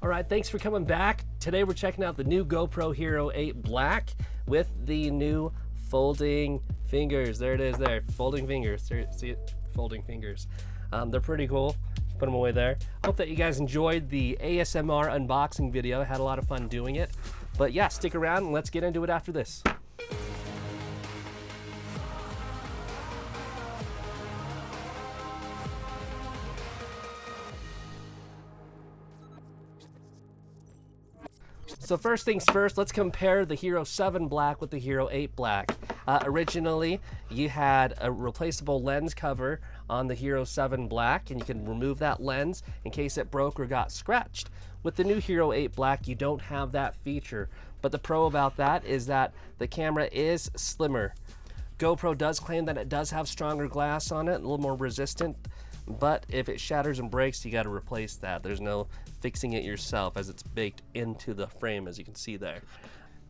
All right, thanks for coming back. Today we're checking out the new GoPro Hero 8 Black with the new folding fingers. There it is there, folding fingers. See it? Folding fingers. They're pretty cool. Put them away there. Hope that you guys enjoyed the ASMR unboxing video. I had a lot of fun doing it. But yeah, stick around and let's get into it after this. So first things first, let's compare the Hero 7 Black with the Hero 8 Black. Originally, you had a replaceable lens cover on the Hero 7 Black, and you can remove that lens in case it broke or got scratched. With the new Hero 8 Black, you don't have that feature, but the pro about that is that the camera is slimmer. GoPro does claim that it does have stronger glass on it, a little more resistant, but if it shatters and breaks, you got to replace that. There's no fixing it yourself as it's baked into the frame, as you can see there.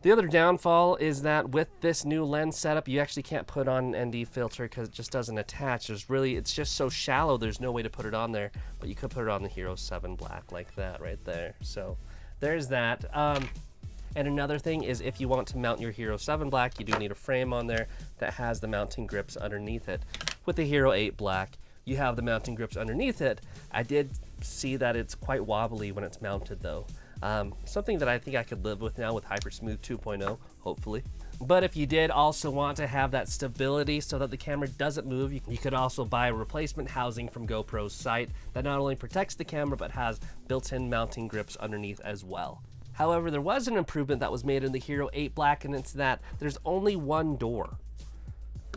The other downfall is that with this new lens setup, you actually can't put on an ND filter because it just doesn't attach. It's just so shallow, there's no way to put it on there, but you could put it on the Hero 7 Black like that right there. So there's that. And another thing is if you want to mount your Hero 7 Black, you do need a frame on there that has the mounting grips underneath it. With the Hero 8 Black, you have the mounting grips underneath it. I did see that it's quite wobbly when it's mounted though. Something that I think I could live with now with HyperSmooth 2.0, hopefully. But if you did also want to have that stability so that the camera doesn't move, you could also buy a replacement housing from GoPro's site that not only protects the camera but has built-in mounting grips underneath as well. However, there was an improvement that was made in the Hero 8 Black, and it's that there's only one door.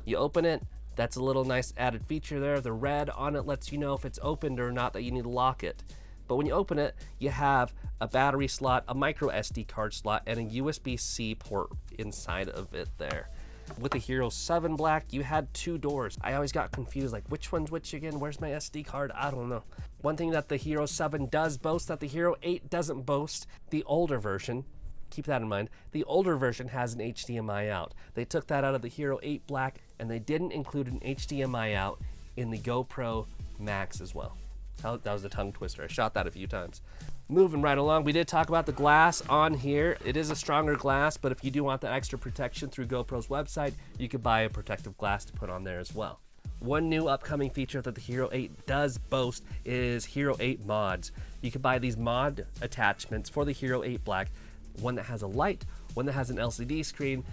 You open it, that's a little nice added feature there. The red on it lets you know if it's opened or not, that you need to lock it. But when you open it, you have a battery slot, a micro SD card slot, and a USB-C port inside of it there. With the Hero 7 Black, you had two doors. I always got confused, like which one's which again? Where's my SD card? I don't know. One thing that the Hero 7 does boast that the Hero 8 doesn't boast, the older version, keep that in mind, the older version has an HDMI out. They took that out of the Hero 8 Black, and they didn't include an HDMI out in the GoPro Max as well. That was a tongue twister. I shot that a few times. Moving right along, we did talk about the glass on here. It is a stronger glass, but if you do want that extra protection through GoPro's website, you could buy a protective glass to put on there as well. One new upcoming feature that the Hero 8 does boast is Hero 8 mods. You can buy these mod attachments for the Hero 8 Black, one that has a light, one that has an LCD screen.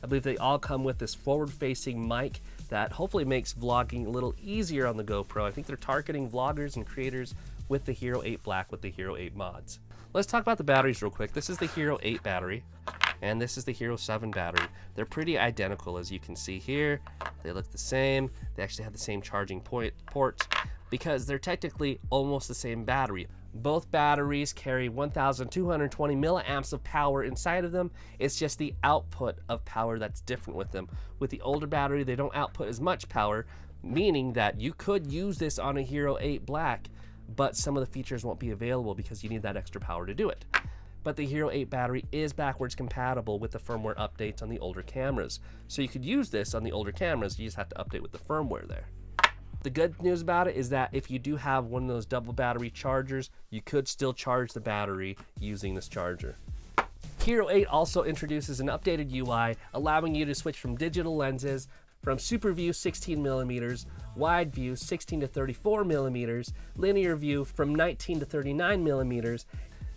I believe they all come with this forward-facing mic that hopefully makes vlogging a little easier on the GoPro. I think they're targeting vloggers and creators with the Hero 8 Black with the Hero 8 mods. Let's talk about the batteries real quick. This is the Hero 8 battery, and this is the Hero 7 battery. They're pretty identical, as you can see here. They look the same. They actually have the same charging ports because they're technically almost the same battery. Both batteries carry 1,220 milliamps of power inside of them. It's just the output of power that's different with them. With the older battery, they don't output as much power, meaning that you could use this on a Hero 8 Black, but some of the features won't be available because you need that extra power to do it. But the Hero 8 battery is backwards compatible with the firmware updates on the older cameras. So you could use this on the older cameras, you just have to update with the firmware there. The good news about it is that if you do have one of those double battery chargers, you could still charge the battery using this charger. Hero 8 also introduces an updated UI, allowing you to switch from digital lenses from Super View 16mm, Wide View 16 to 34mm, Linear View from 19 to 39mm,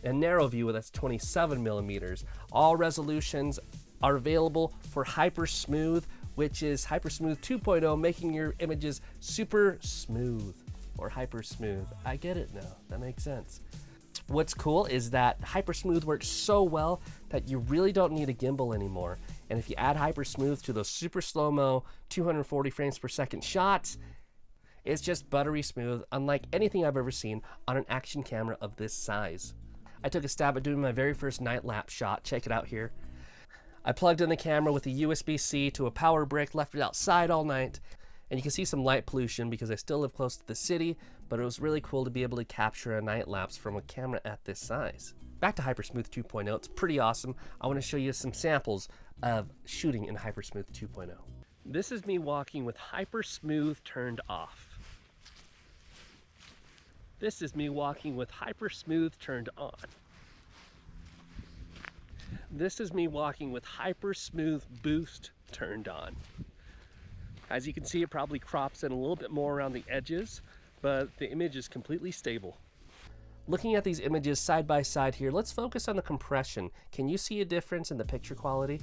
and Narrow View that's 27mm. All resolutions are available for HyperSmooth, which is HyperSmooth 2.0, making your images super smooth, or HyperSmooth. I get it now, that makes sense. What's cool is that HyperSmooth works so well that you really don't need a gimbal anymore. And if you add HyperSmooth to those super slow-mo 240 frames per second shots, it's just buttery smooth, unlike anything I've ever seen on an action camera of this size. I took a stab at doing my very first night lapse shot. Check it out here. I plugged in the camera with a USB-C to a power brick, left it outside all night, and you can see some light pollution because I still live close to the city, but it was really cool to be able to capture a night lapse from a camera at this size. Back to HyperSmooth 2.0, it's pretty awesome. I want to show you some samples of shooting in HyperSmooth 2.0. This is me walking with HyperSmooth turned off. This is me walking with HyperSmooth turned on. This is me walking with HyperSmooth Boost turned on. As you can see, it probably crops in a little bit more around the edges, but the image is completely stable. Looking at these images side by side here, let's focus on the compression. Can you see a difference in the picture quality?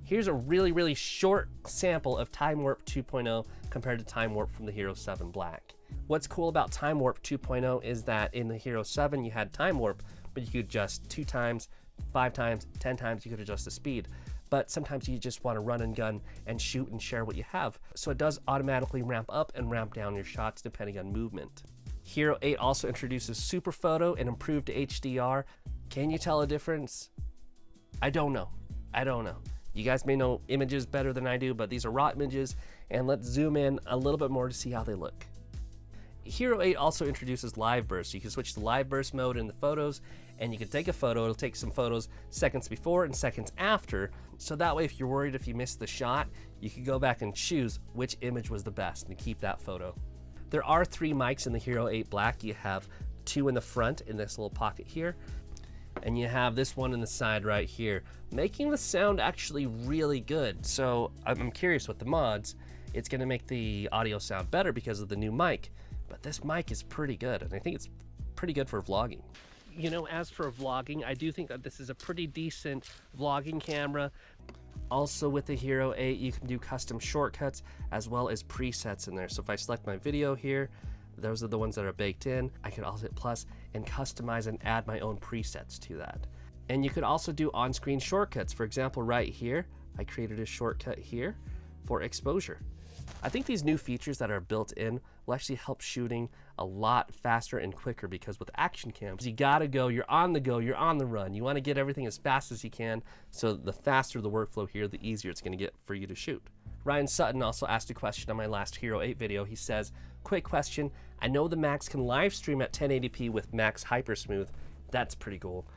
Here's a really short sample of Time Warp 2.0 compared to Time Warp from the Hero 7 Black. What's cool about Time Warp 2.0 is that in the Hero 7 you had Time Warp, but you could adjust 2 times, 5 times, 10 times, you could adjust the speed. But sometimes you just want to run and gun and shoot and share what you have. So it does automatically ramp up and ramp down your shots depending on movement. Hero 8 also introduces Super Photo and improved HDR. Can you tell a difference? I don't know. You guys may know images better than I do, but these are raw images, and let's zoom in a little bit more to see how they look. Hero 8 also introduces live burst. You can switch to live burst mode in the photos, and you can take a photo. It'll take some photos seconds before and seconds after, so that way if you're worried if you missed the shot, you can go back and choose which image was the best and keep that photo. There are 3 mics in the Hero 8 Black. You have 2 in the front in this little pocket here, and you have this one in the side right here, making the sound actually really good. So I'm curious with the mods, it's gonna make the audio sound better because of the new mic, but this mic is pretty good, and I think it's pretty good for vlogging. You know, as for vlogging, I do think that this is a pretty decent vlogging camera. Also with the Hero 8, you can do custom shortcuts as well as presets in there. So if I select my video here, those are the ones that are baked in. I can also hit plus and customize and add my own presets to that. And you could also do on-screen shortcuts. For example, right here, I created a shortcut here for exposure. I think these new features that are built in will actually help shooting a lot faster and quicker, because with action cams, you gotta go, you're on the go, you're on the run. You wanna get everything as fast as you can, so the faster the workflow here, the easier it's gonna get for you to shoot. Ryan Sutton also asked a question on my last Hero 8 video. He says, quick question, I know the Max can live stream at 1080p with Max HyperSmooth. That's pretty cool.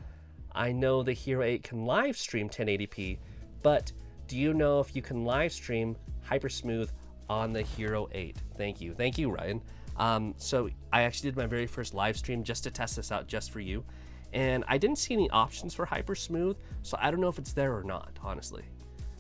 I know the Hero 8 can live stream 1080p, but do you know if you can live stream HyperSmooth on the Hero 8? Thank you, Ryan. So I actually did my very first live stream just to test this out just for you, and I didn't see any options for HyperSmooth, so I don't know if it's there or not, honestly.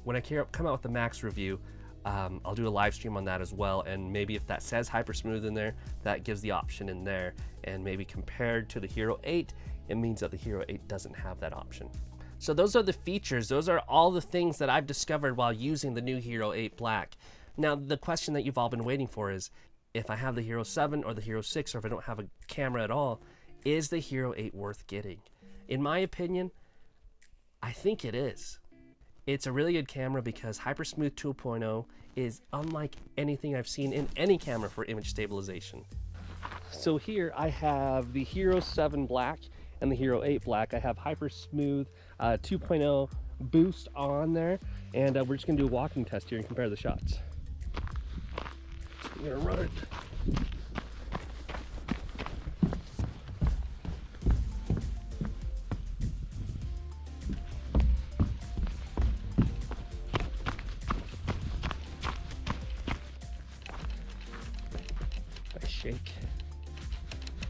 When I come out with the Max review, I'll do a live stream on that as well, and maybe if that says HyperSmooth in there, that gives the option in there, and maybe compared to the Hero 8, it means that the Hero 8 doesn't have that option. So those are the features, those are all the things that I've discovered while using the new Hero 8 Black. Now, the question that you've all been waiting for is, if I have the Hero 7 or the Hero 6, or if I don't have a camera at all, is the Hero 8 worth getting? In my opinion, I think it is. It's a really good camera because HyperSmooth 2.0 is unlike anything I've seen in any camera for image stabilization. So here I have the Hero 7 Black and the Hero 8 Black. I have HyperSmooth 2.0 boost on there, and we're just gonna do a walking test here and compare the shots. So I'm gonna run it.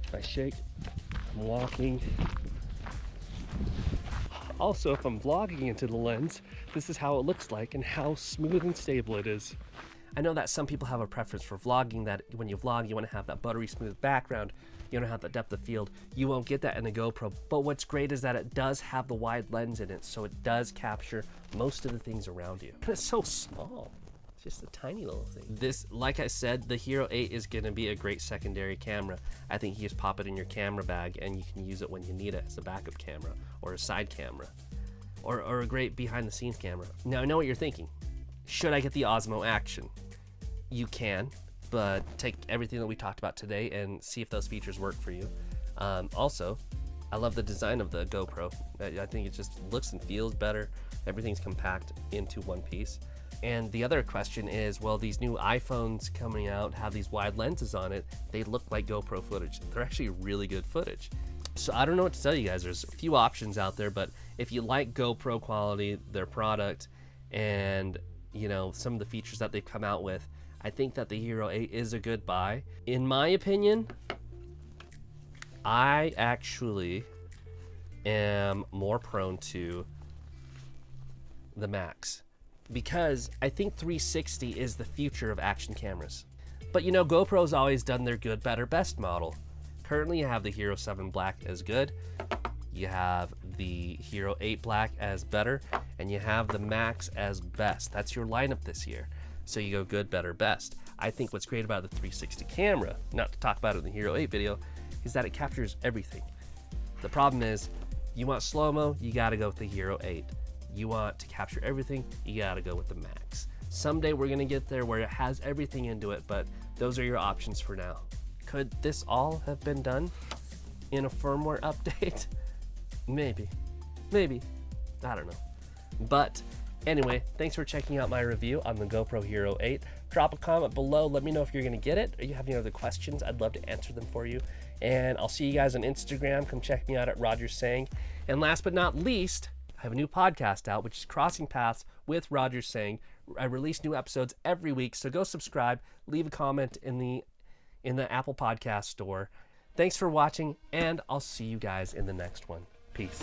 If I shake, I'm walking. Also, if I'm vlogging into the lens, this is how it looks like and how smooth and stable it is. I know that some people have a preference for vlogging, that when you vlog, you want to have that buttery smooth background. You don't have the depth of field. You won't get that in a GoPro. But what's great is that it does have the wide lens in it, so it does capture most of the things around you. And it's so small. It's just a tiny little thing. This, like I said, the Hero 8 is gonna be a great secondary camera. I think you just pop it in your camera bag and you can use it when you need it as a backup camera or a side camera or a great behind the scenes camera. Now I know what you're thinking. Should I get the Osmo Action? You can, but take everything that we talked about today and see if those features work for you. Also, I love the design of the GoPro. I think it just looks and feels better. Everything's compact into one piece. And the other question is, well, these new iPhones coming out have these wide lenses on it. They look like GoPro footage. They're actually really good footage. So I don't know what to tell you guys. There's a few options out there, but if you like GoPro quality, their product, and you know, some of the features that they've come out with, I think that the Hero 8 is a good buy. In my opinion, I actually am more prone to the Max, because I think 360 is the future of action cameras. But you know, GoPro's always done their good, better, best model. Currently you have the Hero 7 Black as good, you have the Hero 8 Black as better, and you have the Max as best. That's your lineup this year. So you go good, better, best. I think what's great about the 360 camera, not to talk about it in the Hero 8 video, is that it captures everything. The problem is, you want slow-mo, you gotta go with the Hero 8. You want to capture everything, you gotta go with the Max. Someday we're gonna get there where it has everything into it, but those are your options for now. Could this all have been done in a firmware update? Maybe, I don't know. But anyway, thanks for checking out my review on the GoPro Hero 8. Drop a comment below, let me know if you're gonna get it, or you have any other questions, I'd love to answer them for you. And I'll see you guys on Instagram, come check me out at Roger Sang. And last but not least, I have a new podcast out, which is Crossing Paths with Roger Sang. I release new episodes every week, so go subscribe, leave a comment in the Apple Podcast store. Thanks for watching, and I'll see you guys in the next one. Peace.